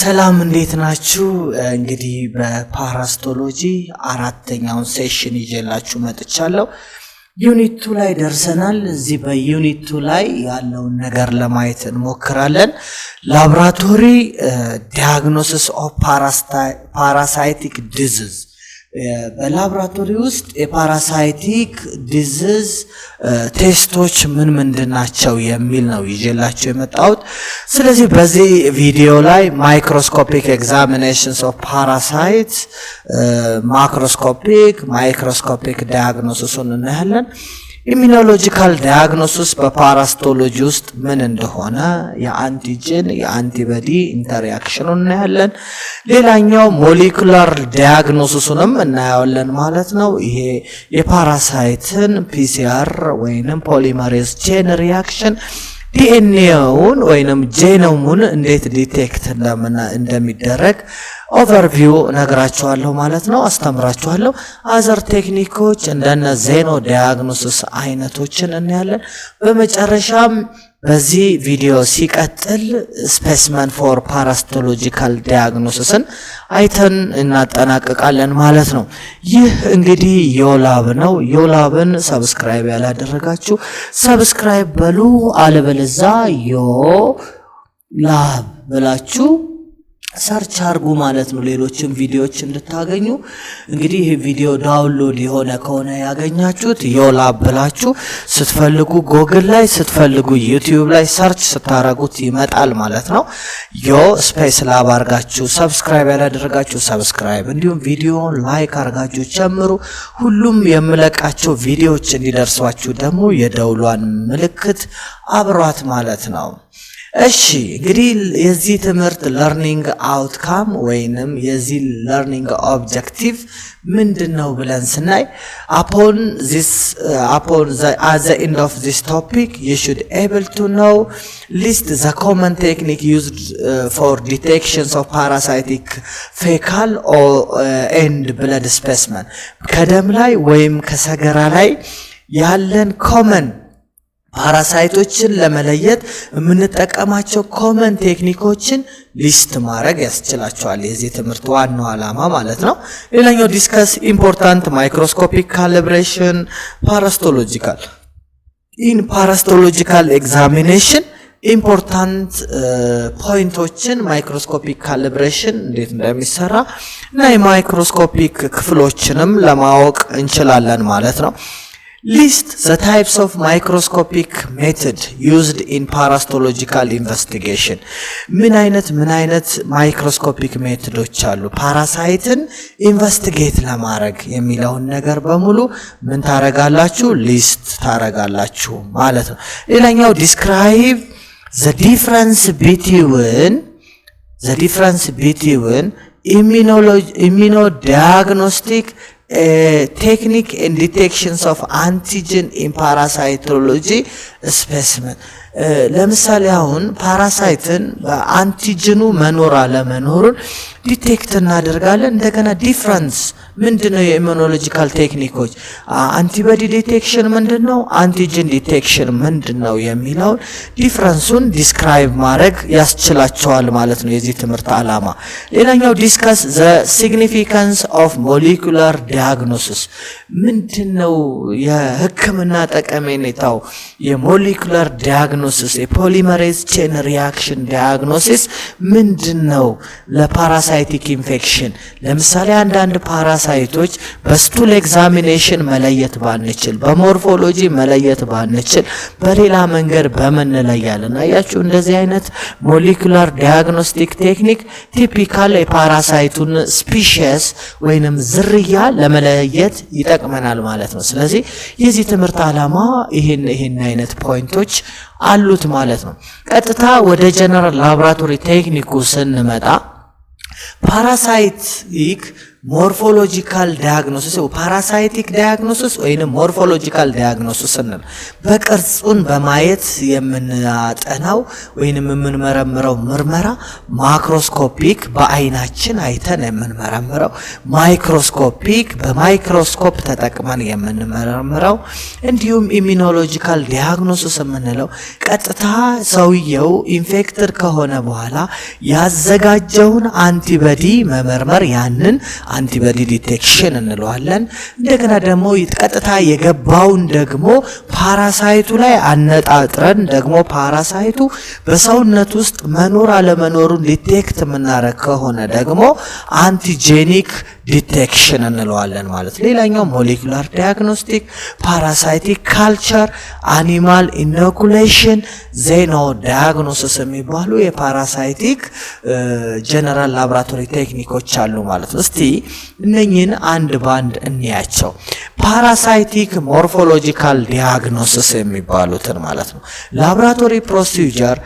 ሰላም እንዴት ናችሁ? እንግዲህ በፓራስቶሎጂ አራተኛውን ሴሽን ይዤላችሁ መጥቻለሁ። ዩኒት 2 ላይ ደርሰናል። እዚህ በዩኒት 2 ላይ ያለውን ነገር ለማየት እንሞክራለን። ላቦራቶሪ ዲያግኖሲስ ኦፍ ፓራሳይቲክ ዲዚዝ፣ በላቦራቶሪ ውስጥ የፓራሳይቲክ ዲዚዝ ቴስቶች ምንድን ናቸው የሚል ነው ይዤላችሁ የመጣሁት። ስለዚህ በዚህ ቪዲዮ ላይ ማይክሮስኮፒክ ኤግዛሚኔሽንስ ኦፍ ፓራሳይት፣ ማይክሮስኮፒክ ዳያግኖሲሱን እናያለን። ኢሚኖሎጂካል ዳያግኖሲስ በፓራስቶሎጂ ውስጥ ምን እንደሆነ የአንቲጅን የአንቲቦዲ ኢንተሪአክሽኑን እናያለን። ሌላኛው ሞሌኩላር ዳያግኖሲሱንም እናያለን ማለት ነው። ይሄ የፓራሳይትን ፒሲአር ወይንም ፖሊመሬዝ ቼን ሪአክሽን ዲኤንኤውን ወይንም ጄኖሙን እንዴት ዲቴክት እንደሚደረግ ኦቨርቪው ነግራችኋለሁ ማለት ነው፣ አስተምራችኋለሁ። አዘር ቴክኒኮች እንደነ ዜኖ ዳያግኖሲስ አይነቶችን እናያለን። በመጨረሻም በዚህ ቪዲዮ ሲቀጥል ስፔሲመን ፎር ፓራስቶሎጂካል ዳያግኖሲስን አይተን እናጠናቅቃለን ማለት ነው። ይህ እንግዲህ ዮላብ ነው። ዮላብን ሰብስክራይብ ያላደረጋችሁ ሰብስክራይብ በሉ፣ አለበለዚያ ዮላብ ብላችሁ ሰርች አርጉ ማለት ነው፣ ሌሎችም ቪዲዮዎች እንድታገኙ። እንግዲህ ይህ ቪዲዮ ዳውንሎድ የሆነ ከሆነ ያገኛችሁት ዮላብ ብላችሁ ስትፈልጉ ጎግል ላይ ስትፈልጉ ዩቲዩብ ላይ ሰርች ስታረጉት ይመጣል ማለት ነው። ስፔስ ላብ አርጋችሁ ሰብስክራይብ ያላደረጋችሁ ሰብስክራይብ፣ እንዲሁም ቪዲዮውን ላይክ አርጋችሁ ጨምሩ። ሁሉም የምለቃቸው ቪዲዮዎች እንዲደርሷችሁ ደግሞ የደውሏን ምልክት አብሯት ማለት ነው። እሺ እንግዲህ የዚህ ትምህርት ለርኒንግ አውትካም ወይንም የዚህ ለርኒንግ ኦብጀክቲቭ ምንድነው ብለን ስናይ at the end of this topic you should able to know list the common technique used for detections of parasitic fecal or and blood specimen ከደም ላይ ወይም ከሰገራ ላይ ያለን ኮመን ፓራሳይቶችን ለመለየት የምንጠቀማቸው ኮመን ቴክኒኮችን ሊስት ማድረግ ያስችላችኋል። የዚህ ትምህርት ዋናው ዓላማ ማለት ነው። ሌላኛው ዲስከስ ኢምፖርታንት ማይክሮስኮፒክ ካሊብሬሽን ፓራስቶሎጂካል ኤግዛሚኔሽን ኢምፖርታንት ፖይንቶችን ማይክሮስኮፒክ ካሊብሬሽን እንዴት እንደሚሰራ እና የማይክሮስኮፒክ ክፍሎችንም ለማወቅ እንችላለን ማለት ነው። List the types of microscopic method used in parasitological investigation. ምን አይነት ማይክሮስኮፒክ ሜቶዶች አሉ ፓራሳይትን ኢንቨስቲጌት ለማድረግ የሚለውን ነገር በሙሉ ምን ታረጋላችሁ? ሊስት ታረጋላችሁ ማለት ነው። ሌላኛው describe the difference between immunodiagnostic technique and detections of antigen in parasitology specimen. ለምሳሌ አሁን ፓራሳይትን በአንቲጅኑ መኖር አለመኖሩን ዲቴክት እናደርጋለን። እንደገና ዲፍረንስ ምንድነው? የኢሙኖሎጂካል ቴክኒኮች አንቲቦዲ ዲቴክሽን ምንድነው፣ አንቲጅን ዲቴክሽን ምንድነው የሚለውን ዲፍረንሱን ዲስክራይብ ማድረግ ያስችላቸዋል ማለት ነው የዚህ ትምህርት ዓላማ። ሌላኛው ዲስከስ ዘ ሲግኒፊካንስ ኦፍ ሞሌኩላር ዳያግኖሲስ፣ ምንድነው የሕክምና ጠቀሜታው የሞሌኩላር ዳያግኖሲስ፣ የፖሊመሬዝ ቼን ሪአክሽን ዳያግኖሲስ ምንድነው ለፓራሳይቲክ ኢንፌክሽን። ለምሳሌ አንዳንድ ፓራሳይቶች በስቱል ኤግዛሚኔሽን መለየት ባንችል፣ በሞርፎሎጂ መለየት ባንችል በሌላ መንገድ በመንለያለን። አያችሁ፣ እንደዚህ አይነት ሞሌኩላር ዳያግኖስቲክ ቴክኒክ ቲፒካል የፓራሳይቱን ስፒሺስ ወይንም ዝርያ ለመለየት ይጠቅመናል ማለት ነው። ስለዚህ የዚህ ትምህርት ዓላማ ይሄን አይነት ፖይንቶች አሉት ማለት ነው። ቀጥታ ወደ ጀነራል ላቦራቶሪ ቴክኒኩ ስንመጣ ፓራሳይቲክ ሞርፎሎጂካል ዳያግኖሲስ ፓራሳይቲክ ዳያግኖሲስ ወይንም ሞርፎሎጂካል ዳያግኖሲስ እንል በቅርጹን በማየት የምናጠናው ወይንም የምንመረምረው ምርመራ ማክሮስኮፒክ በአይናችን አይተን የምንመረምረው ማይክሮስኮፒክ በማይክሮስኮፕ ተጠቅመን የምንመረምረው እንዲሁም ኢሚኖሎጂካል ዳያግኖሲስ የምንለው ቀጥታ ሰውየው ኢንፌክትድ ከሆነ በኋላ ያዘጋጀውን አንቲቦዲ መመርመር ያንን አንቲቦዲ ዲቴክሽን እንለዋለን። እንደገና ደግሞ ቀጥታ የገባውን ደግሞ ፓራሳይቱ ላይ አነጣጥረን ደግሞ ፓራሳይቱ በሰውነት ውስጥ መኖር አለመኖሩን ዲቴክት የምናረግ ከሆነ ደግሞ አንቲጄኒክ ዲቴክሽን እንለዋለን ማለት። ሌላኛው ሞሌኩላር ዲያግኖስቲክ፣ ፓራሳይቲክ ካልቸር፣ አኒማል ኢኖኩሌሽን፣ ዜኖ ዲያግኖሲስ የሚባሉ የፓራሳይቲክ ጀነራል ላቦራቶሪ ቴክኒኮች አሉ ማለት ነው። እስቲ እነኚህን አንድ ባንድ እንያቸው። ፓራሳይቲክ ሞርፎሎጂካል ዲያግኖሲስ የሚባሉትን ማለት ነው። ላቦራቶሪ ፕሮሲጀር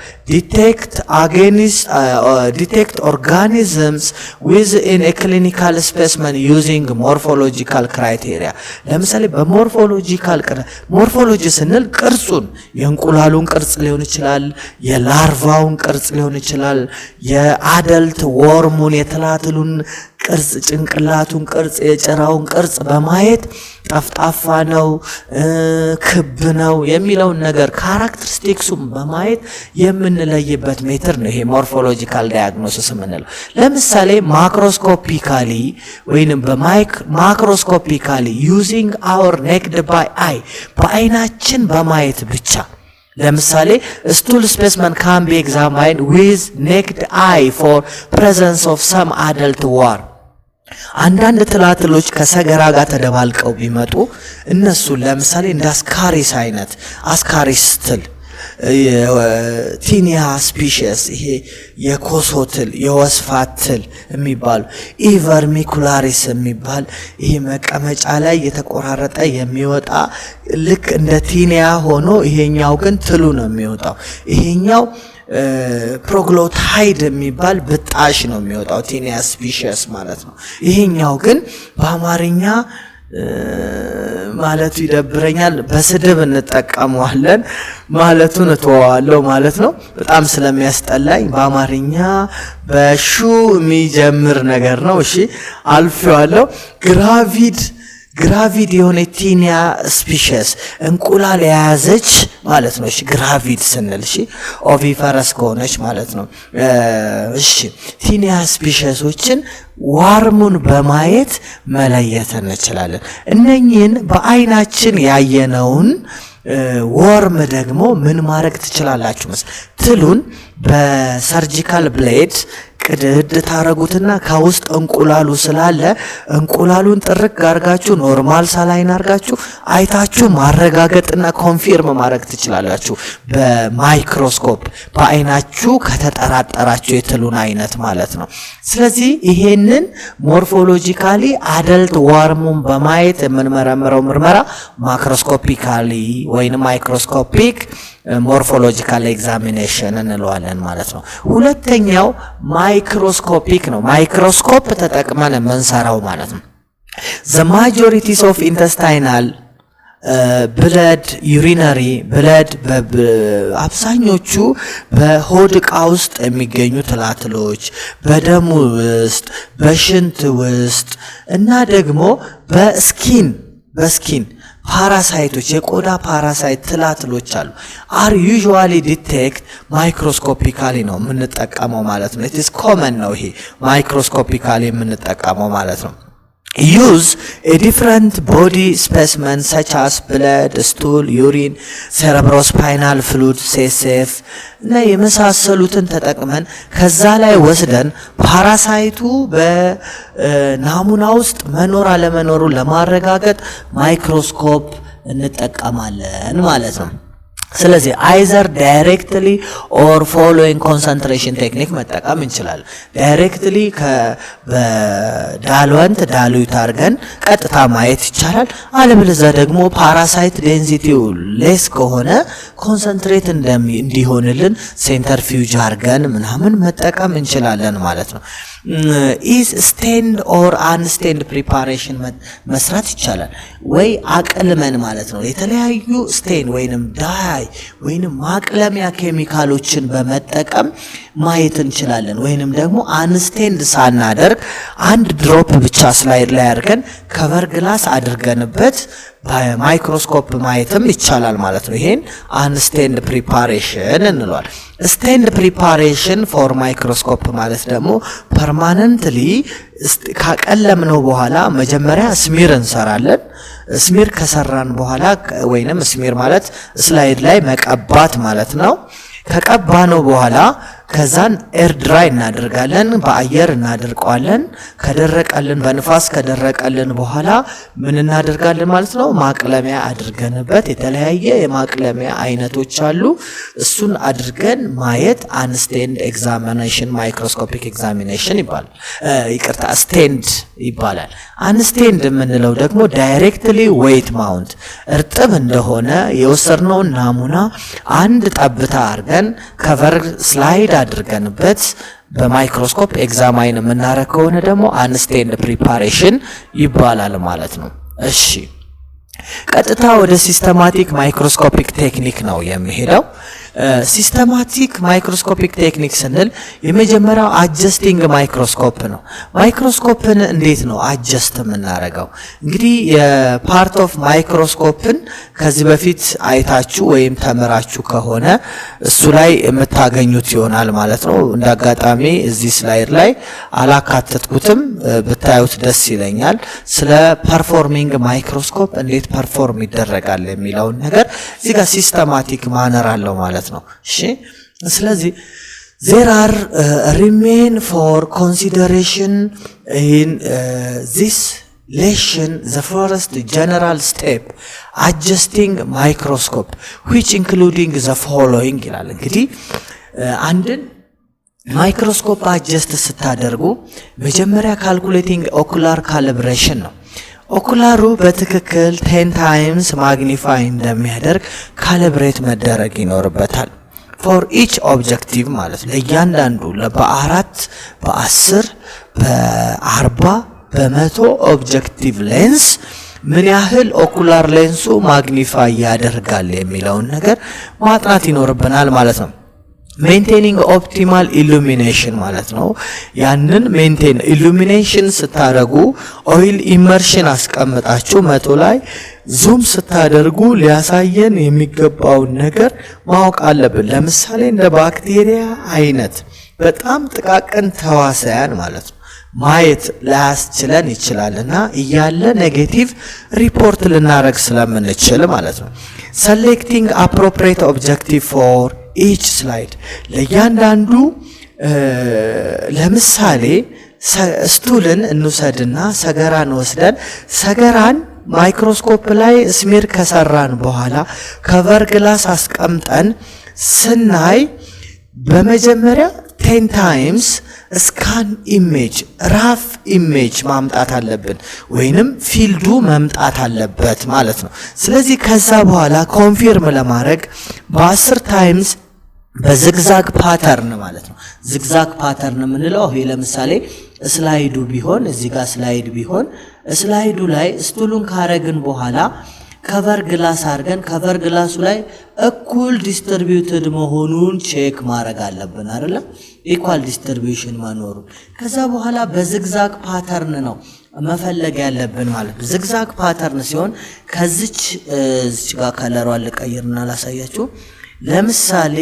ዲቴክት ኦርጋኒዝምስ ዊዝኢን ኤ ክሊኒካል ስፔሲመን ዩዚንግ ሞርፎሎጂካል ክራይቴሪያ። ለምሳሌ በሞርፎሎጂካል ሞርፎሎጂ ስንል ቅርጹን የእንቁላሉን ቅርጽ ሊሆን ይችላል፣ የላርቫውን ቅርጽ ሊሆን ይችላል፣ የአደልት ወርሙን የትላትሉን ቅርጽ፣ ጭንቅላቱን ቅርጽ፣ የጭራውን ቅርጽ በማየት ጠፍጣፋ ነው ክብ ነው የሚለውን ነገር ካራክተሪስቲክሱን በማየት የምንለይበት ሜትር ነው ይሄ ሞርፎሎጂካል ዳያግኖሲስ የምንለው። ለምሳሌ ማክሮስኮፒካሊ ወይንም ማክሮስኮፒካሊ ዩዚንግ አወር ኔክድ ባይ አይ በአይናችን በማየት ብቻ ለምሳሌ ስቱል ስፔሲመን ካን ቢ ኤግዛማይንድ ዊዝ ኔክድ አይ ፎር ፕሬዘንስ ኦፍ ሰም አደልት ዋርም። አንዳንድ ትላትሎች ከሰገራ ጋር ተደባልቀው ቢመጡ እነሱን ለምሳሌ እንደ አስካሪስ አይነት አስካሪስ ትል፣ ቲኒያ ስፒሺስ ይሄ የኮሶትል የወስፋት ትል የሚባሉ ኢቨርሚኩላሪስ የሚባል ይሄ መቀመጫ ላይ የተቆራረጠ የሚወጣ ልክ እንደ ቲኒያ ሆኖ ይሄኛው ግን ትሉ ነው የሚወጣው። ይሄኛው ፕሮግሎታይድ የሚባል ብጣሽ ነው የሚወጣው ቲኒያ ስፒሺስ ማለት ነው። ይሄኛው ግን በአማርኛ ማለቱ ይደብረኛል፣ በስድብ እንጠቀመዋለን ማለቱን እተዋለሁ ማለት ነው። በጣም ስለሚያስጠላኝ በአማርኛ በሹ የሚጀምር ነገር ነው። እሺ አልፌዋለሁ። ግራቪድ የሆነ ቲኒያ ስፒሺስ እንቁላል የያዘች ማለት ነው። እሺ ግራቪድ ስንል እሺ ኦቪፈረስ ከሆነች ማለት ነው። እሺ ቲኒያ ስፒሺሶችን ዋርሙን በማየት መለየት እንችላለን። እነኚህን በአይናችን ያየነውን ወርም ደግሞ ምን ማድረግ ትችላላችሁ? ትሉን በሰርጂካል ብሌድ ቅድድ ታረጉትና ከውስጥ እንቁላሉ ስላለ እንቁላሉን ጥርቅ አርጋችሁ ኖርማል ሳላይን አርጋችሁ አይታችሁ ማረጋገጥና ኮንፊርም ማድረግ ትችላላችሁ በማይክሮስኮፕ በአይናችሁ ከተጠራጠራችሁ የትሉን አይነት ማለት ነው። ስለዚህ ይሄንን ሞርፎሎጂካሊ አደልት ዋርሙን በማየት የምንመረምረው ምርመራ ማክሮስኮፒካሊ ወይንም ማይክሮስኮፒክ ሞርፎሎጂካል ኤግዛሚኔሽን እንለዋለን ማለት ነው። ሁለተኛው ማይክሮስኮፒክ ነው። ማይክሮስኮፕ ተጠቅመን የምንሰራው ማለት ነው። the majorities of intestinal ብለድ ዩሪነሪ ብለድ አብዛኞቹ በሆድ ዕቃ ውስጥ የሚገኙ ትላትሎች በደሙ ውስጥ በሽንት ውስጥ እና ደግሞ በስኪን ፓራሳይቶች የቆዳ ፓራሳይት ትላትሎች አሉ። አር ዩዥዋሊ ዲቴክት ማይክሮስኮፒካሊ ነው የምንጠቀመው ማለት ነው። ኢት ኢዝ ኮመን ነው ይሄ ማይክሮስኮፒካሊ የምንጠቀመው ማለት ነው። use a different body specimen such as blood, stool, urine, cerebrospinal fluid, CSF እና የመሳሰሉትን ተጠቅመን ከዛ ላይ ወስደን ፓራሳይቱ በናሙና ውስጥ መኖር አለመኖሩን ለማረጋገጥ ማይክሮስኮፕ እንጠቀማለን ማለት ነው። ስለዚህ አይዘር ዳይሬክትሊ ኦር ፎሎዊንግ ኮንሰንትሬሽን ቴክኒክ መጠቀም እንችላለን። ዳይሬክትሊ በዳልወንት ዳሉት አድርገን ቀጥታ ማየት ይቻላል። አለበለዚያ ደግሞ ፓራሳይት ዴንሲቲው ሌስ ከሆነ ኮንሰንትሬት እንዲሆንልን ሴንተርፊውጅ አድርገን ምናምን መጠቀም እንችላለን ማለት ነው። ኢዝ ስቴንድ ኦር አንስቴንድ ፕሪፓሬሽን መስራት ይቻላል ወይ አቅልመን ማለት ነው። የተለያዩ ስቴን ወይንም ዳይ ወይንም ማቅለሚያ ኬሚካሎችን በመጠቀም ማየት እንችላለን። ወይንም ደግሞ አንስቴንድ ሳናደርግ አንድ ድሮፕ ብቻ ስላይድ ላይ አድርገን ከቨር ግላስ አድርገንበት በማይክሮስኮፕ ማየትም ይቻላል ማለት ነው። ይሄን አንስቴንድ ፕሪፓሬሽን እንለዋል። ስቴንድ ፕሪፓሬሽን ፎር ማይክሮስኮፕ ማለት ደግሞ ፐርማነንትሊ ካቀለምነው በኋላ መጀመሪያ ስሚር እንሰራለን። ስሚር ከሰራን በኋላ ወይንም ስሚር ማለት ስላይድ ላይ መቀባት ማለት ነው። ከቀባነው በኋላ ከዛን ኤር ድራይ እናደርጋለን፣ በአየር እናደርቀዋለን። ከደረቀልን በንፋስ ከደረቀልን በኋላ ምን እናደርጋለን ማለት ነው? ማቅለሚያ አድርገንበት የተለያየ የማቅለሚያ አይነቶች አሉ። እሱን አድርገን ማየት አንስቴንድ ኤግዛሚኔሽን ማይክሮስኮፒክ ኤግዛሚኔሽን ይባላል። ይቅርታ ስቴንድ ይባላል። አንስቴንድ የምንለው ደግሞ ዳይሬክትሊ ዌይት ማውንት እርጥብ እንደሆነ የወሰድነውን ናሙና አንድ ጠብታ አድርገን ከቨር ስላይድ አድርገንበት በማይክሮስኮፕ ኤግዛማይን የምናረግ ከሆነ ደግሞ አንስቴንድ ፕሪፓሬሽን ይባላል ማለት ነው። እሺ ቀጥታ ወደ ሲስተማቲክ ማይክሮስኮፒክ ቴክኒክ ነው የሚሄደው። ሲስተማቲክ ማይክሮስኮፒክ ቴክኒክ ስንል የመጀመሪያው አጀስቲንግ ማይክሮስኮፕ ነው። ማይክሮስኮፕን እንዴት ነው አጀስት የምናረገው? እንግዲህ የፓርት ኦፍ ማይክሮስኮፕን ከዚህ በፊት አይታችሁ ወይም ተምራችሁ ከሆነ እሱ ላይ የምታገኙት ይሆናል ማለት ነው። እንዳጋጣሚ እዚህ ስላይድ ላይ አላካተትኩትም፣ ብታዩት ደስ ይለኛል። ስለ ፐርፎርሚንግ ማይክሮስኮፕ እንዴት ፐርፎርም ይደረጋል የሚለውን ነገር እዚህ ጋር ሲስተማቲክ ማነር አለው ማለት ነው። እሺ ስለዚህ there are remain for consideration in this lesson the first general step adjusting microscope which including the following ይላል። እንግዲህ አንድን ማይክሮስኮፕ አጀስት ስታደርጉ መጀመሪያ ካልኩሌቲንግ ኦኩላር ካልብሬሽን ነው። ኦኩላሩ በትክክል 10 ታይምስ ማግኒፋይ እንደሚያደርግ ካሊብሬት መደረግ ይኖርበታል። ፎር ኢች ኦብጀክቲቭ ማለት ነው። እያንዳንዱ በ4 በ10 በ40 በ100 ኦብጀክቲቭ ሌንስ ምን ያህል ኦኩላር ሌንሱ ማግኒፋይ ያደርጋል የሚለውን ነገር ማጥናት ይኖርብናል ማለት ነው። ሜንቴኒንግ ኦፕቲማል ኢሉሚኔሽን ማለት ነው። ያንን ሜንቴን ኢሉሚኔሽን ስታደርጉ ኦይል ኢመርሽን አስቀምጣችሁ 100 ላይ ዙም ስታደርጉ ሊያሳየን የሚገባውን ነገር ማወቅ አለብን። ለምሳሌ እንደ ባክቴሪያ አይነት በጣም ጥቃቅን ተዋሳያን ማለት ነው ማየት ላያስችለን ይችላልና እያለ ኔጌቲቭ ሪፖርት ልናረግ ስለምንችል ማለት ነው። ሰሌክቲንግ አፕሮፕሪየት ኦብጀክቲቭ ፎር ኢች ስላይድ ለእያንዳንዱ ለምሳሌ ስቱልን እንውሰድና ሰገራን ወስደን ሰገራን ማይክሮስኮፕ ላይ ስሚር ከሰራን በኋላ ከቨር ግላስ አስቀምጠን ስናይ በመጀመሪያ 10 ታይምስ ስካን ኢሜጅ ራፍ ኢሜጅ ማምጣት አለብን ወይንም ፊልዱ መምጣት አለበት ማለት ነው። ስለዚህ ከዛ በኋላ ኮንፊርም ለማድረግ በ10 ታይምስ በዝግዛግ ፓተርን ማለት ነው። ዝግዛግ ፓተርን የምንለው ይሄ ለምሳሌ ስላይዱ ቢሆን እዚህ ጋር ስላይድ ቢሆን ስላይዱ ላይ ስቱሉን ካረግን በኋላ ከቨር ግላስ አድርገን ከቨር ግላሱ ላይ እኩል ዲስትሪቢዩትድ መሆኑን ቼክ ማድረግ አለብን አይደለ? ኢኳል ዲስትሪቢዩሽን መኖሩ። ከዛ በኋላ በዝግዛግ ፓተርን ነው መፈለግ ያለብን ማለት ነው። ዝግዛግ ፓተርን ሲሆን ከዚች ጋር ከለሯን ልቀይርና ላሳያችሁ። ለምሳሌ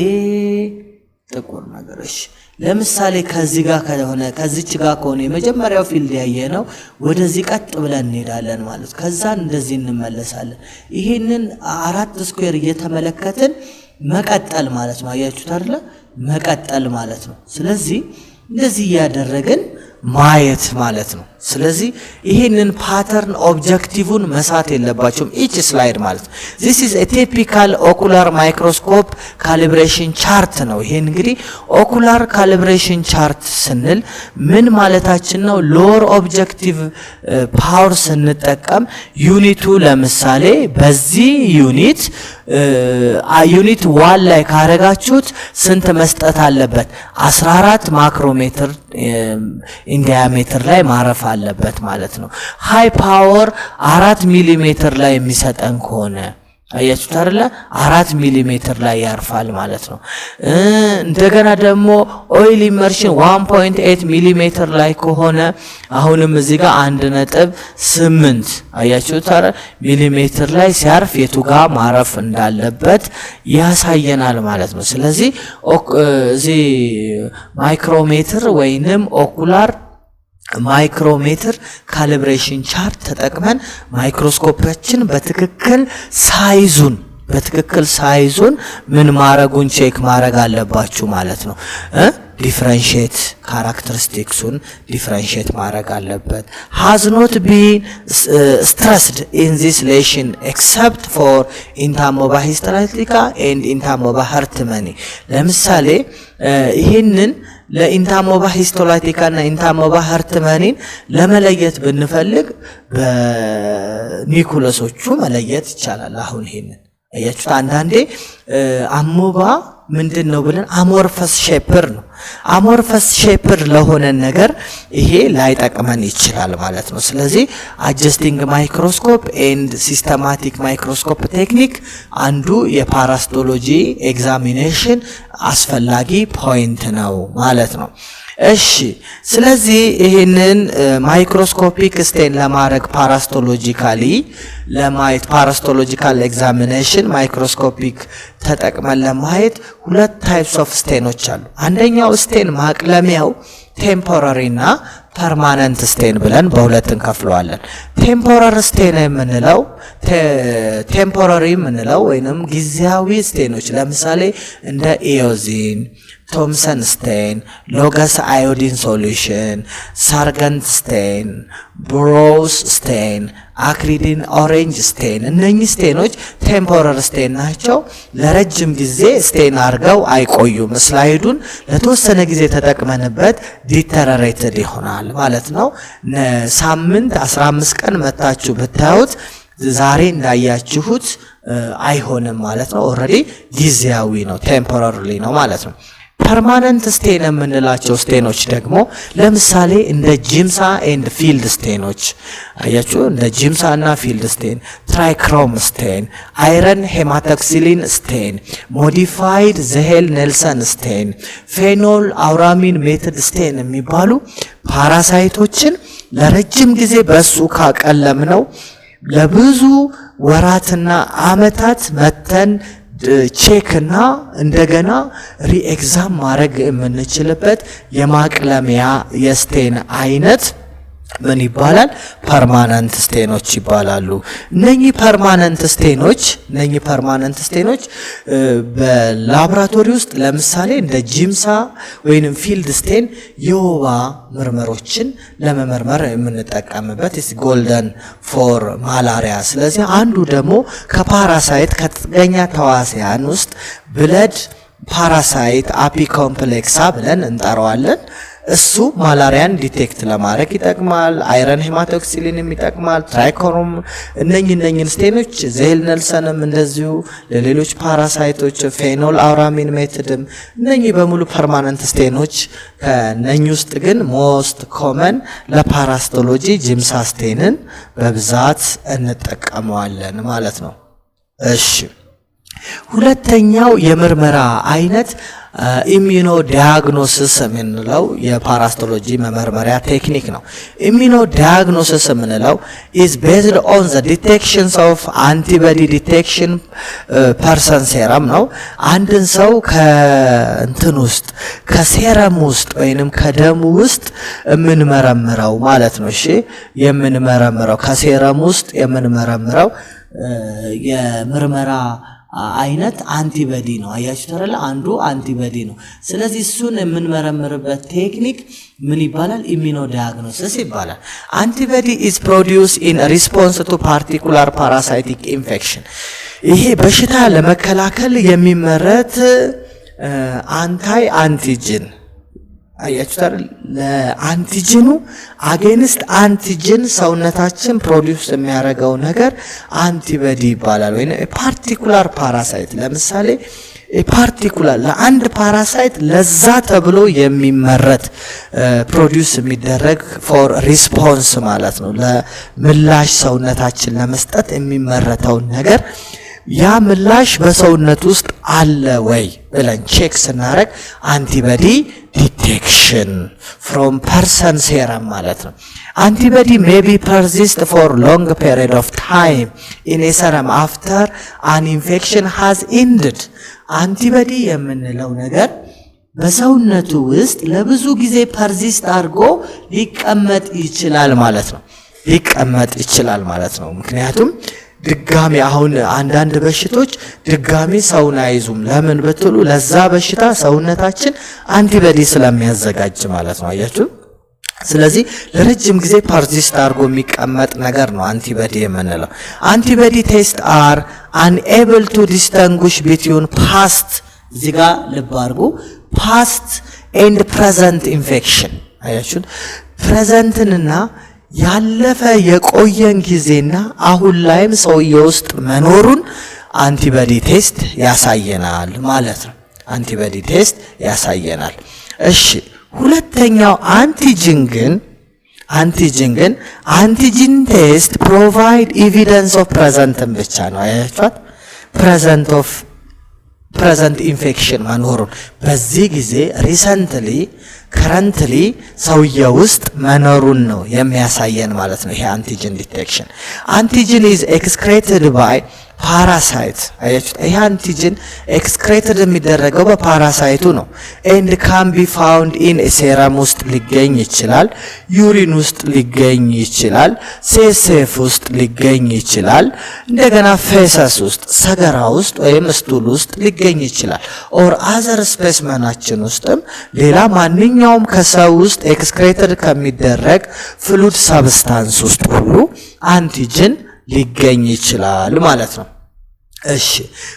ጥቁር ነገሮች ለምሳሌ ከዚህ ጋር ከሆነ ከዚች ጋር ከሆነ የመጀመሪያው ፊልድ ያየነው ወደዚህ ቀጥ ብለን እንሄዳለን ማለት ከዛ እንደዚህ እንመለሳለን። ይሄንን 4 ስኩዌር እየተመለከትን መቀጠል ማለት ነው። አያችሁት አይደለ? መቀጠል ማለት ነው። ስለዚህ እንደዚህ ያደረግን ማየት ማለት ነው። ስለዚህ ይሄንን ፓተርን ኦብጀክቲቭን መሳት የለባችሁም ኢች ስላይድ ማለት ነው። this is a typical ocular microscope calibration chart ነው። ይሄን እንግዲህ ኦኩላር ካልብሬሽን ቻርት ስንል ምን ማለታችን ነው? ሎወር ኦብጀክቲቭ ፓወር ስንጠቀም ዩኒቱ ለምሳሌ በዚህ ዩኒት ዋን ላይ ካረጋችሁት ስንት መስጠት አለበት? 14 ማክሮሜትር ኢን ዲያሜትር ላይ ማረፍ አለበት ማለት ነው። ሃይ ፓወር 4 ሚሊ ሜትር ላይ የሚሰጠን ከሆነ አያችሁት አይደለ 4 ሚሊ ሜትር ላይ ያርፋል ማለት ነው። እንደገና ደግሞ ኦይል ኢመርሽን 1.8 ሚሊ ሜትር ላይ ከሆነ አሁንም እዚህ ጋር 1.8 አያችሁት አይደል ሚሊ ሜትር ላይ ሲያርፍ የቱ ጋር ማረፍ እንዳለበት ያሳየናል ማለት ነው። ስለዚህ እዚህ ማይክሮሜትር ወይንም ኦኩላር ማይክሮሜትር ካሊብሬሽን ቻርት ተጠቅመን ማይክሮስኮፓችን በትክክል ሳይዙን ምን ማረጉን ቼክ ማረግ አለባችሁ ማለት ነው። ዲፈረንሺየት ካራክተሪስቲክሱን ዲፈረንሺየት ማረግ አለበት። has not been stressed in this lesion except for ኢንታሞባ ሂስቶላይቲካ and ኢንታሞባ ሀርትመኒ። ለምሳሌ ይሄንን ለኢንታሞባ ሂስቶላይቲካ እና ኢንታሞባ ሀርትመኒን ለመለየት ብንፈልግ በኒኩለሶቹ መለየት ይቻላል። አሁን ይሄንን አያችሁት አንዳንዴ አሞባ ምንድነው ብለን አሞርፈስ ሼፐር ነው። አሞርፈስ ሼፐር ለሆነ ነገር ይሄ ላይጠቅመን ይችላል ማለት ነው። ስለዚህ አጀስቲንግ ማይክሮስኮፕ ኤንድ ሲስተማቲክ ማይክሮስኮፕ ቴክኒክ አንዱ የፓራስቶሎጂ ኤግዛሚኔሽን አስፈላጊ ፖይንት ነው ማለት ነው። እሺ ስለዚህ ይሄንን ማይክሮስኮፒክ ስቴን ለማድረግ ፓራስቶሎጂካሊ ለማየት ፓራስቶሎጂካል ኤግዛሚኔሽን ማይክሮስኮፒክ ተጠቅመን ለማየት ሁለት ታይፕስ ኦፍ ስቴኖች አሉ። አንደኛው ስቴን ማቅለሚያው ቴምፖራሪ እና ፐርማነንት ስቴን ብለን በሁለት እንከፍለዋለን። ቴምፖራሪ ስቴን የምንለው ወይንም ጊዜያዊ ስቴኖች ለምሳሌ እንደ ኢዮዚን፣ ቶምሰን ስቴን፣ ሎገስ አዮዲን ሶሉሽን፣ ሳርገንት ስቴን፣ ብሮውስ ስቴን፣ አክሪዲን ኦሬንጅ ስቴን እነኚህ ስቴኖች ቴምፖራሪ ስቴን ናቸው። ለረጅም ጊዜ ስቴን አድርገው አይቆዩም። ስላይዱን ለተወሰነ ጊዜ ተጠቅመንበት ዲተረሬትድ ይሆናል ማለት ነው። ሳምንት 15 ቀን መታችሁ ብታዩት ዛሬ እንዳያችሁት አይሆንም ማለት ነው። ኦሬዲ ጊዜያዊ ነው፣ ቴምፖራሪ ነው ማለት ነው። ፐርማነንት ስቴን የምንላቸው ስቴኖች ደግሞ ለምሳሌ እንደ ጂምሳ ኤንድ ፊልድ ስቴኖች አያችሁ፣ እንደ ጂምሳ እና ፊልድ ስቴን፣ ትራይክሮም ስቴን፣ አይረን ሄማቶክሲሊን ስቴን፣ ሞዲፋይድ ዘሄል ኔልሰን ስቴን፣ ፌኖል አውራሚን ሜትድ ስቴን የሚባሉ ፓራሳይቶችን ለረጅም ጊዜ በሱ ካቀለምነው ለብዙ ወራትና አመታት መተን ቼክ እና እንደገና ሪኤግዛም ማድረግ የምንችልበት የማቅለሚያ የስቴን አይነት ምን ይባላል? ፐርማነንት ስቴኖች ይባላሉ። እነኚህ ፐርማነንት ስቴኖች በላቦራቶሪ ውስጥ ለምሳሌ እንደ ጂምሳ ወይንም ፊልድ ስቴን የወባ ምርመሮችን ለመመርመር የምንጠቀምበት ጎልደን ፎር ማላሪያ። ስለዚህ አንዱ ደግሞ ከፓራሳይት ከጥገኛ ተዋሲያን ውስጥ ብለድ ፓራሳይት አፒኮምፕሌክሳ ብለን እንጠራዋለን። እሱ ማላሪያን ዲቴክት ለማድረግ ይጠቅማል። አይረን ሄማቶክሲሊን ይጠቅማል። ትራይኮሮም እነኚህን ስቴኖች ዜል ኔልሰንም እንደዚሁ ለሌሎች ፓራሳይቶች ፌኖል አውራሚን ሜትድም እነኚህ በሙሉ ፐርማነንት ስቴኖች። ከነኚህ ውስጥ ግን ሞስት ኮመን ለፓራስቶሎጂ ጂምሳ ስቴንን በብዛት እንጠቀመዋለን ማለት ነው። እሺ ሁለተኛው የምርመራ አይነት ኢሚኖ ዳያግኖሲስ የምንለው የፓራስቶሎጂ መመርመሪያ ቴክኒክ ነው። ኢሚኖ ዳያግኖሲስ የምንለው is based on the detections of antibody detection person serum ነው። አንድን ሰው ከእንትን ውስጥ ከሴረም ውስጥ ወይንም ከደሙ ውስጥ የምንመረምረው ማለት ነው። እሺ የምንመረምረው ከሴረም ውስጥ የምንመረምረው የምርመራ አይነት አንቲቦዲ ነው። አያችሁ ተረላ አንዱ አንቲቦዲ ነው። ስለዚህ እሱን የምንመረምርበት ቴክኒክ ምን ይባላል? ኢሚኖ ዳያግኖሲስ ይባላል። አንቲቦዲ is produced in response to particular parasitic infection። ይሄ በሽታ ለመከላከል የሚመረት አንታይ አንቲጅን አያችሁታል። ለአንቲጅኑ አጌንስት አንቲጅን ሰውነታችን ፕሮዲውስ የሚያደርገው ነገር አንቲቦዲ ይባላል። ወይ ፓርቲኩላር ፓራሳይት ለምሳሌ ፓርቲኩላር ለአንድ ፓራሳይት ለዛ ተብሎ የሚመረት ፕሮዲዩስ የሚደረግ ፎር ሪስፖንስ ማለት ነው። ለምላሽ ሰውነታችን ለመስጠት የሚመረተውን ነገር ያ ምላሽ በሰውነት ውስጥ አለ ወይ ብለን ቼክ ስናደርግ አንቲቦዲ ዲቴክሽን ፍሮም ፐርሰን ሴረም ማለት ነው። አንቲቦዲ may be persist for long period of time in a serum after an infection has ended. አንቲቦዲ የምንለው ነገር በሰውነቱ ውስጥ ለብዙ ጊዜ ፐርዚስት አድርጎ ሊቀመጥ ይችላል ማለት ነው። ምክንያቱም ድጋሚ አሁን አንዳንድ በሽቶች ድጋሚ ሰውን አይዙም። ለምን ብትሉ ለዛ በሽታ ሰውነታችን አንቲቦዲ ስለሚያዘጋጅ ማለት ነው። አያችሁ። ስለዚህ ለረጅም ጊዜ ፐርዚስት አድርጎ የሚቀመጥ ነገር ነው አንቲቦዲ የምንለው። አንቲቦዲ ቴስት አር unable to distinguish between past እዚህ ጋር ልብ አድርጉ past and present infection። አያችሁ። ፕሬዘንትንና ያለፈ የቆየን ጊዜና አሁን ላይም ሰውየው ውስጥ መኖሩን አንቲቦዲ ቴስት ያሳየናል ማለት ነው። አንቲቦዲ ቴስት ያሳየናል። እሺ ሁለተኛው አንቲጂን ቴስት ፕሮቫይድ ኤቪደንስ ኦፍ ፕሬዘንትን ብቻ ነው። አያችኋት ፕሬዘንት ኢንፌክሽን መኖሩን በዚህ ጊዜ ሪሰንትሊ ከረንትሊ ሰውየው ውስጥ መኖሩን ነው የሚያሳየን ማለት ነው። ይሄ አንቲጂን ዲቴክሽን። አንቲጂን ኢዝ ኤክስክሬትድ ባይ ፓራሳይት። አያችሁት? ይሄ አንቲጂን ኤክስክሬትድ የሚደረገው በፓራሳይቱ ነው። ኤንድ ካን ቢ ፋውንድ ኢን ሴረም ውስጥ ሊገኝ ይችላል፣ ዩሪን ውስጥ ሊገኝ ይችላል፣ ሴሴፍ ውስጥ ሊገኝ ይችላል፣ እንደገና ፌሰስ ውስጥ ሰገራ ውስጥ ወይም ስቱል ውስጥ ሊገኝ ይችላል። ኦር አዘር ስፔስመናችን ውስጥም ሌላ ማንኛውም ከሰው ውስጥ ኤክስክሬትድ ከሚደረግ ፍሉድ ሰብስታንስ ውስጥ ሁሉ አንቲጂን ሊገኝ ይችላል ማለት ነው። እሺ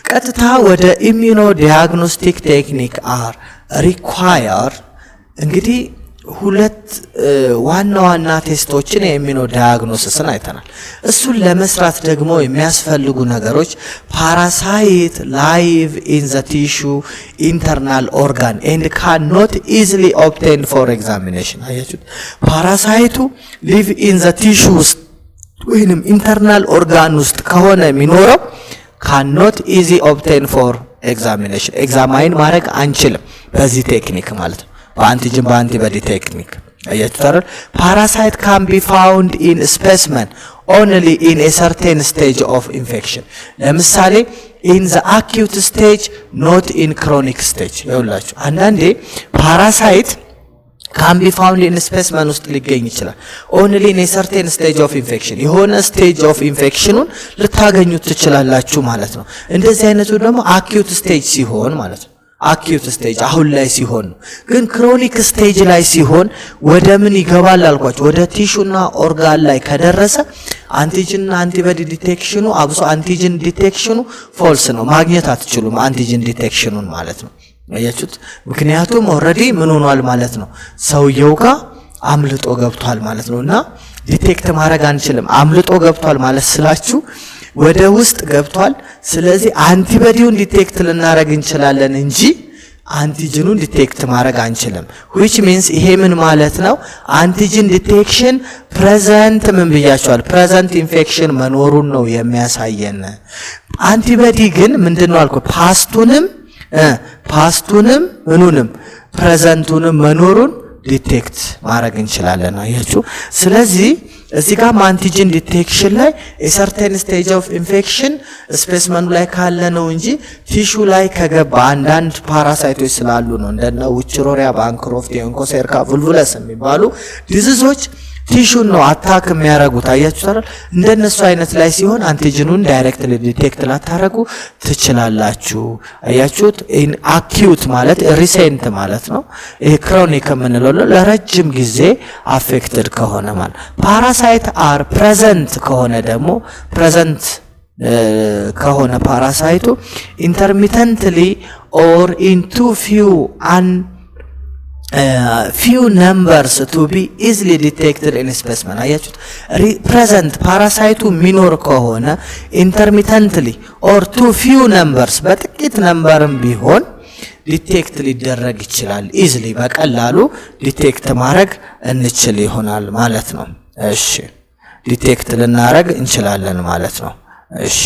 ቀጥታ ወደ ኢሚዩኖ ዲያግኖስቲክ ቴክኒክ አር ሪኳየር። እንግዲህ ሁለት ዋና ቴስቶችን የኢሚዩኖ ዳያግኖሲስን አይተናል። እሱን ለመስራት ደግሞ የሚያስፈልጉ ነገሮች ፓራሳይት ላይቭ ኢን ዘ ቲሹ ኢንተርናል ኦርጋን ኤንድ ካን ኖት ኢዚሊ ኦብቴንድ ፎር ኤግዛሚኔሽን። አያችሁት? ፓራሳይቱ ሊቭ ኢን ዘ ቲሹ ውስጥ ወይንም ኢንተርናል ኦርጋን ውስጥ ከሆነ የሚኖረው cannot easy obtain for examination ኤግዛማይን ማድረግ አንችልም በዚህ ቴክኒክ ማለት ነው። በአንቲቦዲ ቴክኒክ አያችሁታል። ፓራሳይት can be found in specimen only in a certain stage of infection። ለምሳሌ in the acute stage not in chronic stage። ይኸውላችሁ አንዳንዴ ፓራሳይት can be found in specimen ውስጥ ሊገኝ ይችላል only in a certain stage of infection። የሆነ ስቴጅ ኦፍ ኢንፌክሽኑን ልታገኙት ትችላላችሁ ማለት ነው። እንደዚህ አይነቱ ደግሞ አኪዩት ስቴጅ ሲሆን ማለት ነው። አኪዩት ስቴጅ አሁን ላይ ሲሆን ነው። ግን ክሮኒክ ስቴጅ ላይ ሲሆን ወደ ምን ይገባል አልኳችሁ? ወደ ቲሹና ኦርጋን ላይ ከደረሰ አንቲጂንና አንቲቦዲ ዲቴክሽኑ አብሶ አንቲጂን ዲቴክሽኑ ፎልስ ነው። ማግኘት አትችሉም አንቲጂን ዲቴክሽኑን ማለት ነው። አያችሁት? ምክንያቱም ኦሬዲ ምን ሆኗል ማለት ነው፣ ሰውየው ጋር አምልጦ ገብቷል ማለት ነውና ዲቴክት ማድረግ አንችልም። አምልጦ ገብቷል ማለት ስላችሁ ወደ ውስጥ ገብቷል። ስለዚህ አንቲቦዲውን ዲቴክት ልናረግ እንችላለን እንጂ አንቲጂኑን ዲቴክት ማድረግ አንችልም። which means ይሄ ምን ማለት ነው? አንቲጂን ዲቴክሽን ፕሬዘንት ምን ብያችኋል? ፕሬዘንት ኢንፌክሽን መኖሩን ነው የሚያሳየን። አንቲቦዲ ግን ምንድነው አልኩ? ፓስቱንም ምኑንም ፕሬዘንቱንም መኖሩን ዲቴክት ማድረግ እንችላለን። አያችሁ? ስለዚህ እዚህ ጋር አንቲጂን ዲቴክሽን ላይ ሰርቴን ስቴጅ ኦፍ ኢንፌክሽን ስፔስመኑ ላይ ካለ ነው እንጂ ቲሹ ላይ ከገባ አንዳንድ ፓራሳይቶች ስላሉ ነው። እንደነ ውችሮሪያ፣ ባንክሮፍት፣ የኦንኮሴርካ vulvulus የሚባሉ ዲዚዞች ቲሹን ነው አታክ የሚያረጉት። አያችሁ አይደል? እንደነሱ አይነት ላይ ሲሆን አንቲጂኑን ዳይሬክትሊ ዲቴክት ላታረጉ ትችላላችሁ። አያችሁት? ኢን አኪዩት ማለት ሪሴንት ማለት ነው። ይሄ ክሮኒክ የምንለው ለረጅም ጊዜ አፌክትድ ከሆነ ማለት። ፓራሳይት አር ፕሬዘንት ከሆነ ደግሞ ፕሬዘንት ከሆነ ፓራሳይቱ ኢንተርሚተንትሊ ኦር ኢን ቱ ፊው few numbers to be easily detected in specimen አያችሁት present ፓራሳይቱ ሚኖር ከሆነ intermittently or too few numbers በጥቂት ነምበርም ቢሆን ዲቴክት ሊደረግ ይችላል easily በቀላሉ ዲቴክት ማድረግ እንችል ይሆናል ማለት ነው እሺ ዲቴክት ልናረግ እንችላለን ማለት ነው እሺ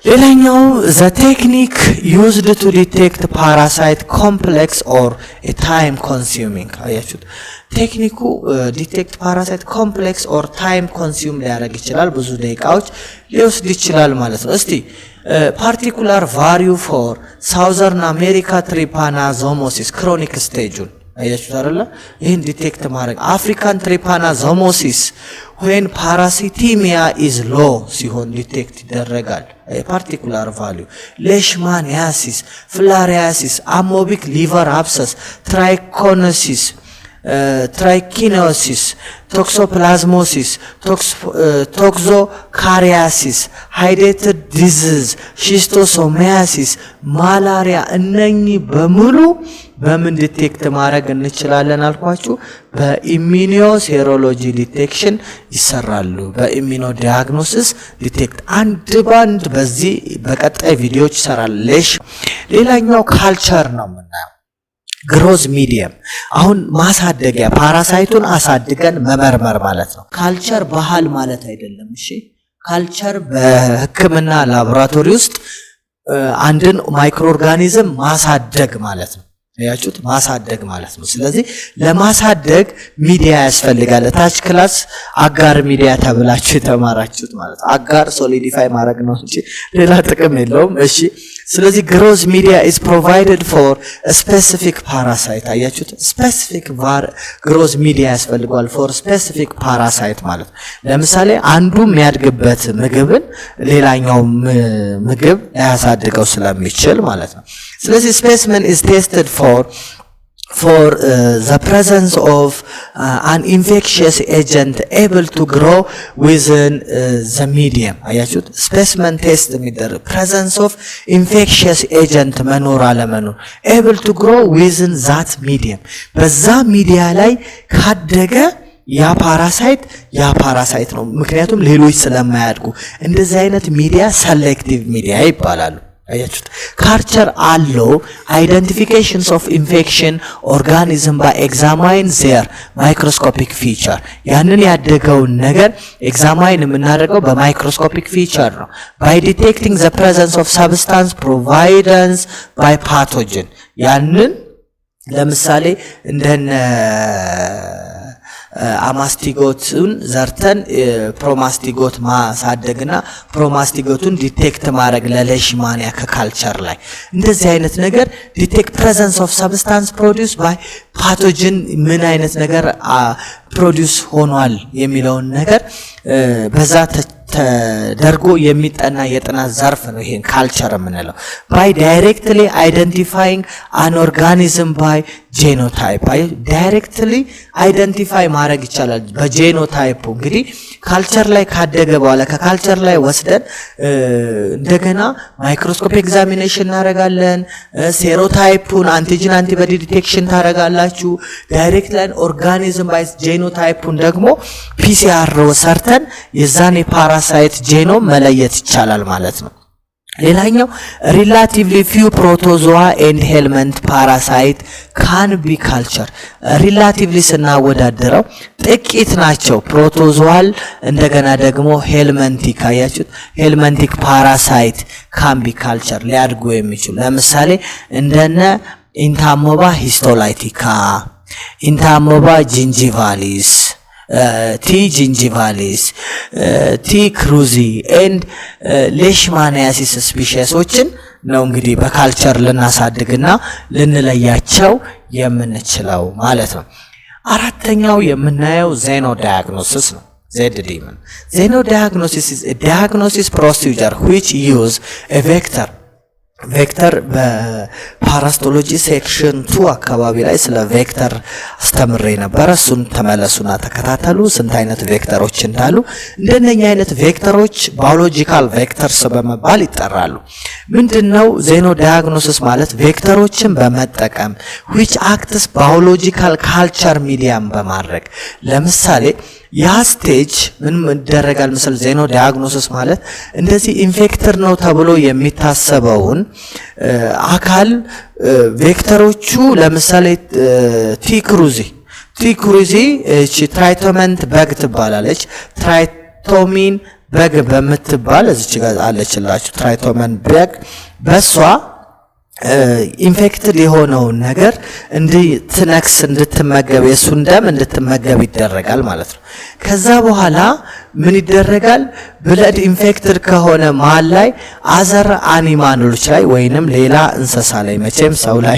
ሌላኛው the technique used to detect parasite complex or a time consuming አያችሁት ቴክኒኩ ዲቴክት ፓራሳይት ኮምፕሌክስ ኦር ታይም ኮንሱም ሊያደርግ ይችላል ብዙ ደቂቃዎች ሊወስድ ይችላል ማለት ነው እስቲ ፓርቲኩላር ቫልዩ ፎር ሳውዘርን አሜሪካ ትሪፓናዞሞሲስ ክሮኒክ ስቴጁን አያችሁት አይደለ ይሄን ዲቴክት ማድረግ አፍሪካን ትሪፓናዞሞሲስ when parasitemia is low ሲሆን ዲቴክት ይደረጋል ፓርቲኩላር ቫልዩ ሌሽማኒያሲስ ፍላሪያሲስ አሞቢክ ሊቨር አብሰስ ትራይኮኖሲስ trichinosis toxoplasmosis toxocariasis hydatid disease schistosomiasis malaria እነኚህ በሙሉ በምን ዲቴክት ማድረግ እንችላለን አልኳችሁ በኢሚኒዮሴሮሎጂ ዲቴክሽን ይሰራሉ በኢሚኖ ዲያግኖሲስ ዲቴክት አንድ ባንድ በዚህ በቀጣይ ቪዲዮዎች ይሰራል ሌላኛው ካልቸር ነው የምናየው ግሮዝ ሚዲየም አሁን ማሳደጊያ ፓራሳይቱን አሳድገን መመርመር ማለት ነው ካልቸር ባህል ማለት አይደለም እሺ ካልቸር በህክምና ላቦራቶሪ ውስጥ አንድን ማይክሮ ኦርጋኒዝም ማሳደግ ማለት ነው ያያችሁት ማሳደግ ማለት ነው ስለዚህ ለማሳደግ ሚዲያ ያስፈልጋል ታች ክላስ አጋር ሚዲያ ተብላችሁ የተማራችሁት ማለት አጋር ሶሊዲፋይ ማድረግ ነው እንጂ ሌላ ጥቅም የለውም እሺ ስለዚህ ግሮዝ ሚዲያ is provided for a specific parasite አያችሁት specific ግሮዝ ሚዲያ ያስፈልጋል for specific parasite ማለት ለምሳሌ አንዱ የሚያድግበት ምግብን ሌላኛው ምግብ ያሳድገው ስለሚችል ማለት ነው ስለዚህ specimen is tested for the presence of an infectious agent able to grow within the medium አያችሁት specimen test የሚደረግ presence of infectious agent መኖር አለመኖር able to grow within that medium በዛ ሚዲያ ላይ ካደገ ያ ፓራሳይት ነው ምክንያቱም ሌሎች ስለማያድጉ እንደዚህ አይነት ሚዲያ selective ሚዲያ ይባላሉ አያችሁት ካልቸር አለው identifications of infection organism by examine their microscopic feature ያንን ያደገው ነገር ኤግዛማይን የምናደርገው በማይክሮስኮፒክ ፊቸር ነው by detecting the presence of substance providence by pathogen ያንን ለምሳሌ እንደነ አማስቲጎትን ዘርተን ፕሮማስቲጎት ማሳደግና ፕሮማስቲጎቱን ዲቴክት ማድረግ ለሌሽማኒያ ከካልቸር ላይ እንደዚህ አይነት ነገር ዲቴክት ፕሬዘንስ ኦፍ ሰብስታንስ ፕሮዲዩስ ባይ ፓቶጅን ምን አይነት ነገር ፕሮዲዩስ ሆኗል የሚለውን ነገር በዛ ተደርጎ የሚጠና የጥናት ዘርፍ ነው ይሄን ካልቸር የምንለው by directly identifying an organism by genotype directly identify ማድረግ ይቻላል በጄኖታይፑ እንግዲህ ካልቸር ላይ ካደገ በኋላ ከካልቸር ላይ ወስደን እንደገና ማይክሮስኮፕ ኤግዛሚኔሽን እናደርጋለን ሴሮታይፑን አንቲጂን አንቲቦዲ ዲቴክሽን ታደርጋላችሁ ዳይሬክት ላይን ኦርጋኒዝም ባይ ጄኖታይፑን ደግሞ ፒሲአር ሰርተን የዛኔ ፓራሳይት ጄኖም መለየት ይቻላል ማለት ነው ሌላኛው relatively few protozoa and helminth parasite can be culture relatively ስናወዳደረው ጥቂት ናቸው ፕሮቶዞዋል እንደገና ደግሞ ሄልመንቲክ አያችሁት ሄልመንቲክ ፓራሳይት can be culture ሊያድጉ የሚችሉ ለምሳሌ እንደነ ኢንታሞባ ሂስቶላይቲካ ኢንታሞባ ጂንጂቫሊስ T gingivalis T cruzi and leishmaniasis species ነው እንግዲህ በካልቸር ልናሳድግና ልንለያቸው የምንችለው ማለት ነው አራተኛው የምናየው ዜኖዳያግኖሲስ ነው ZD ዜኖዳያግኖሲስ is a diagnosis procedure which use a vector በፓራሳይት ፓራስቶሎጂ ሴክሽን 2 አካባቢ ላይ ስለ ቬክተር አስተምሬ ነበር። እሱን ተመለሱና ተከታተሉ፣ ስንት አይነት ቬክተሮች እንዳሉ። እንደነኛ አይነት ቬክተሮች ባዮሎጂካል ቬክተርስ በመባል ይጠራሉ። ምንድነው ዜኖ ዳያግኖሲስ ማለት? ቬክተሮችን በመጠቀም which acts biological culture medium በማድረግ ለምሳሌ ያ ስቴጅ ምን ይደረጋል መሰል? ዜኖ ዳያግኖሲስ ማለት እንደዚህ ኢንፌክተር ነው ተብሎ የሚታሰበውን አካል ቬክተሮቹ ለምሳሌ ቲክሩዚ እቺ ትራይቶመንት በግ ትባላለች። ትራይቶሚን በግ በምትባል እዚች ጋር አለችላችሁ። ትራይቶመን በግ በሷ ኢንፌክትድ የሆነውን ነገር እንድትነክስ እንድትመገብ የሱን ደም እንድትመገብ ይደረጋል ማለት ነው። ከዛ በኋላ ምን ይደረጋል? ብለድ ኢንፌክትድ ከሆነ መሃል ላይ አዘር አኒማሎች ላይ ወይንም ሌላ እንስሳ ላይ መቼም ሰው ላይ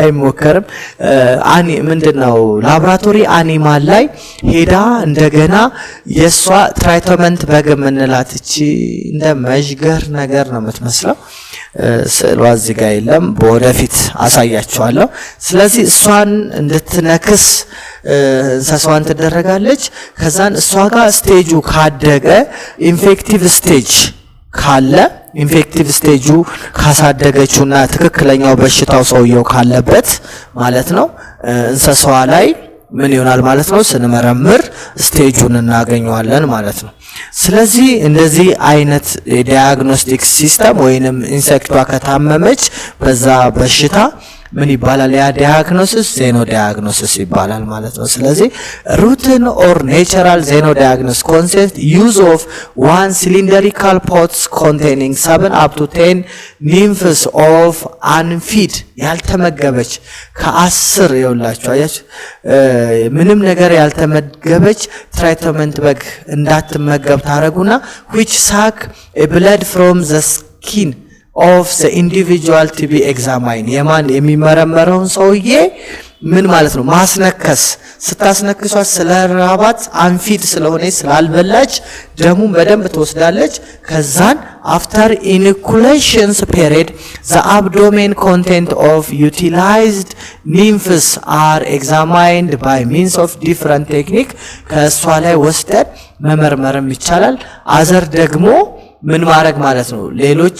አይሞከርም። ምንድነው ላቦራቶሪ አኒማል ላይ ሄዳ እንደገና የሷ ትራይቶመንት በግ የምንላት እቺ እንደ መዥገር ነገር ነው የምትመስለው። ስዕሏ እዚህ ጋር የለም፣ በወደፊት አሳያችኋለሁ። ስለዚህ እሷን እንድትነክስ እንስሳዋን ትደረጋለች። ከዛን እሷ ጋር ስቴጁ ካደገ ኢንፌክቲቭ ስቴጅ ካለ ኢንፌክቲቭ ስቴጁ ካሳደገችውና ትክክለኛው በሽታው ሰውየው ካለበት ማለት ነው እንስሳዋ ላይ ምን ይሆናል ማለት ነው? ስንመረምር ስቴጁን እናገኘዋለን ማለት ነው። ስለዚህ እንደዚህ አይነት የዲያግኖስቲክ ሲስተም ወይንም ኢንሴክቷ ከታመመች በዛ በሽታ ምን ይባላል? ያ ዲያግኖሲስ ዜኖ ዲያግኖሲስ ይባላል ማለት ነው። ስለዚህ ሩቲን ኦር ኔቸራል ዜኖ ዲያግኖሲስ ኮንሴፕት ዩዝ ኦፍ ዋን ሲሊንደሪካል ፖትስ ኮንቴኒንግ 7 up to 10 ኒምፍስ ኦፍ አንፊድ ያልተመገበች ከ10 ይውላችሁ አያችሁ ምንም ነገር ያልተመገበች ትራይቶመንት በግ እንዳትመገብ ታረጉና which suck a blood from the skin of the individual to be examined የማን የሚመረመረውን ሰውዬ ምን ማለት ነው ማስነከስ። ስታስነክሷት ስለራባት አንፊድ ስለሆነ ስላልበላች ደሙን በደንብ ትወስዳለች። ከዛን after inoculation period the abdomen content of utilized nymphs are examined by means of different technique ከሷ ላይ ወስደን መመርመርም ይቻላል። አዘር ደግሞ ምን ማድረግ ማለት ነው ሌሎች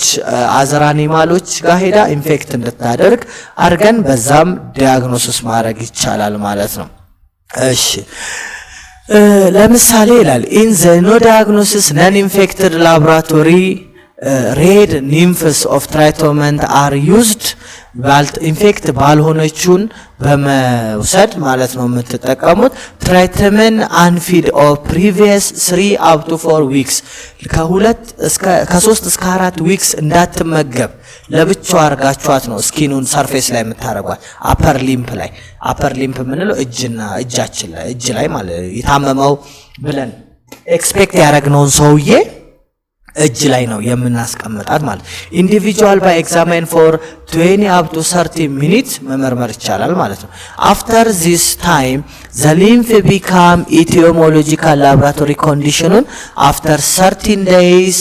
አዘር አኒማሎች ጋር ሄዳ ኢንፌክት እንድታደርግ አርገን በዛም ዲያግኖሲስ ማድረግ ይቻላል ማለት ነው። እሺ ለምሳሌ ይላል in the no diagnosis non infected laboratory red nymphs of tritoment are used ኢንፌክት ባልሆነችውን በመውሰድ ማለት ነው የምትጠቀሙት። ትራይቶመን አንፊድ ኦፍ ፕሪቪየስ 3 up to 4 weeks ከ3 እስከ 4 ዊክስ እንዳትመገብ ለብቻው አርጋችኋት ነው ስኪኑን ሰርፌስ ላይ የምታረጓት። አፐር ሊምፕ ምንለው እጃችን ላይ እጅ ላይ ማለት የታመመው ብለን ኤክስፔክት ያደረግነውን ሰውዬ እጅ ላይ ነው የምናስቀምጣት ማለት። ኢንዲቪጁዋል ባይ ኤግዛማይን ፎር 20 up to 30 minutes መመርመር ይቻላል ማለት ነው። አፍተር ዚስ ታይም ዘ ሊምፍ ቢካም ኢቲዮሞሎጂካል ላቦራቶሪ ኮንዲሽኑን አፍተር 13 days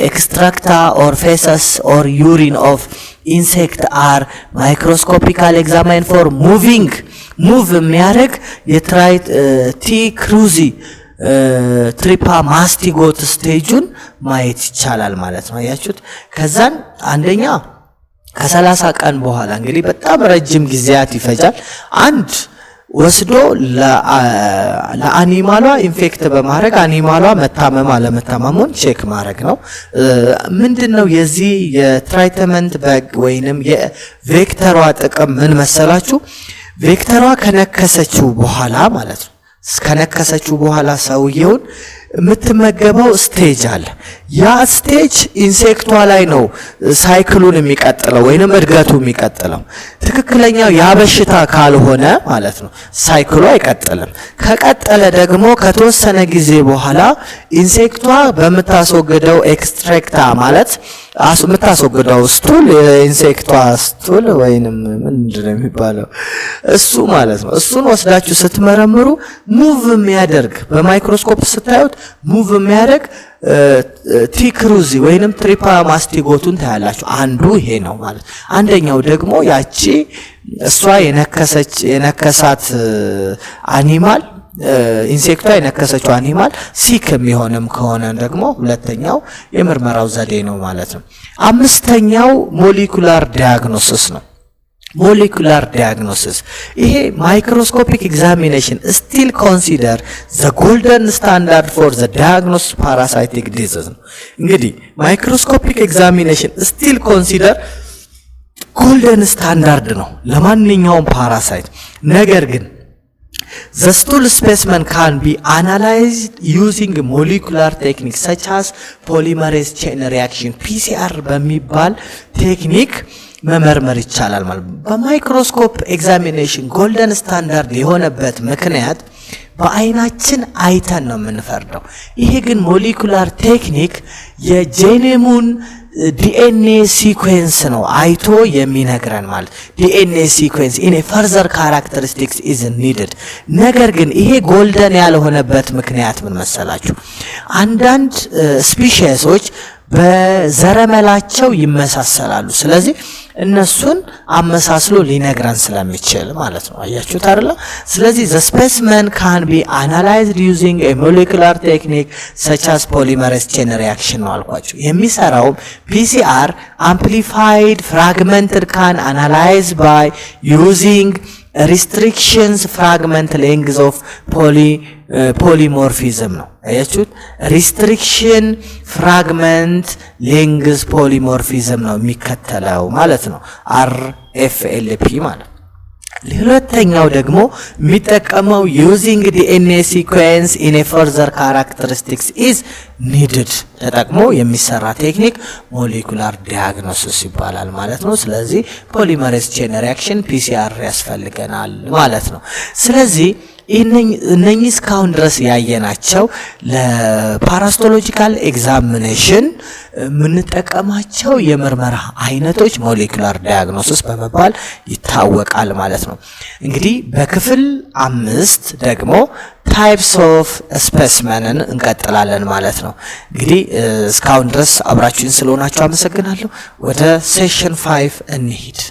ኤክስትራክታ ኦር ፌሰስ ኦር ዩሪን ኦፍ ኢንሴክት አር ማይክሮስኮፒካል ኤግዛማይን ፎር ሙቭ የሚያደርግ ቲክሩዚ ትሪፓ ማስቲጎት ስቴጁን ማየት ይቻላል ማለት ነው። አያችሁት? ከዛን አንደኛ ከ30 ቀን በኋላ እንግዲህ በጣም ረጅም ጊዜያት ይፈጃል። አንድ ወስዶ ለአኒማሏ ኢንፌክት በማድረግ አኒማሏ መታመም አለመታመሙን ቼክ ማድረግ ነው። ምንድነው የዚህ የትራይቶመንት በግ ወይንም የቬክተሯ ጥቅም ምን መሰላችሁ? ቬክተሯ ከነከሰችው በኋላ ማለት ነው ከነከሰችው በኋላ ሰውየውን የምትመገበው ስቴጅ አለ። ያ ስቴጅ ኢንሴክቷ ላይ ነው ሳይክሉን የሚቀጥለው ወይንም እድገቱ የሚቀጥለው። ትክክለኛው ያበሽታ ካልሆነ ማለት ነው ሳይክሉ አይቀጥልም። ከቀጠለ ደግሞ ከተወሰነ ጊዜ በኋላ ኢንሴክቷ በመታስወገደው ኤክስትራክታ ማለት የምታስወግደው ስቱል የኢንሴክቷ ስቱል ወይንም ምንድነው የሚባለው እሱ ማለት ነው። እሱን ወስዳችሁ ስትመረምሩ ሙቭ የሚያደርግ በማይክሮስኮፕ ስታዩት ሙቭ የሚያደርግ ቲክሩዚ ወይንም ትሪፓማስቲጎቱን ታያላችሁ። አንዱ ይሄ ነው ማለት። አንደኛው ደግሞ ያቺ እሷ የነከሳት አኒማል ኢንሴክቷ የነከሰችው አኒማል ሲክ የሚሆንም ከሆነ ደግሞ ሁለተኛው የምርመራው ዘዴ ነው ማለት ነው። አምስተኛው ሞሊኩላር ዳያግኖሲስ ነው። ሞሊኩላር ዳያግኖሲስ ይሄ ማይክሮስኮፒክ ኤግዛሚኔሽን ስቲል ኮንሲደር ዘ ጎልደን ስታንዳርድ ፎር ዘ ዳያግኖሲስ ፓራሳይቲክ ዲዚዝ ነው። እንግዲህ ማይክሮስኮፒክ ኤግዛሚኔሽን ስቲል ኮንሲደር ጎልደን ስታንዳርድ ነው ለማንኛውም ፓራሳይት። ነገር ግን the stool specimen can be analyzed using molecular techniques such as polymerase chain reaction PCR በሚባል ቴክኒክ መመርመር ይቻላል ማለት ነው። በማይክሮስኮፕ ኤግዛሚኔሽን ጎልደን ስታንዳርድ የሆነበት ምክንያት በአይናችን አይተን ነው የምንፈርደው። ይሄ ግን ሞሊኩላር ቴክኒክ የጄኔሙን ዲኤንኤ ሲኩዌንስ ነው አይቶ የሚነግረን ማለት ዲኤንኤ ሲኩዌንስ ኢን ፈርዘር ካራክተሪስቲክስ ኢዝ ኒድድ። ነገር ግን ይሄ ጎልደን ያልሆነበት ምክንያት ምን መሰላችሁ? አንዳንድ ስፒሺሶች በዘረመላቸው ይመሳሰላሉ። ስለዚህ እነሱን አመሳስሎ ሊነግረን ስለሚችል ማለት ነው። አያችሁት አይደል? ስለዚህ the specimen can be analyzed using a molecular technique such as polymerase chain reaction ነው አልኳችሁ። የሚሰራው PCR amplified fragmented can analyze by using restrictions fragment length of polymorphism ነው። አያችሁት? ሪስትሪክሽን ፍራግመንት ሌንግዝ ፖሊሞርፊዝም ነው የሚከተለው ማለት ነው። RFLP ማለት። ሁለተኛው ደግሞ የሚጠቀመው ዩዚንግ ዲኤንኤ ሲኩዌንስ ኢን ፈርዘር ካራክተሪስቲክስ ኢዝ ኒድድ ተጠቅሞ የሚሰራ ቴክኒክ ሞሊኩላር ዳያግኖሲስ ይባላል ማለት ነው። ስለዚህ ፖሊመሬዝ ቼን ሪአክሽን PCR ያስፈልገናል ማለት ነው። ስለዚህ እነኚህ እስካሁን ድረስ ያየናቸው ለፓራስቶሎጂካል ኤግዛሚኔሽን የምንጠቀማቸው የምርመራ አይነቶች ሞሊኩላር ዳያግኖሲስ በመባል ይታወቃል ማለት ነው። እንግዲህ በክፍል 5 ደግሞ ታይፕስ ኦፍ ስፔሲመንን እንቀጥላለን ማለት ነው። እንግዲህ እስካሁን ድረስ አብራችሁን ስለሆናችሁ አመሰግናለሁ። ወደ ሴሽን 5 እንሂድ።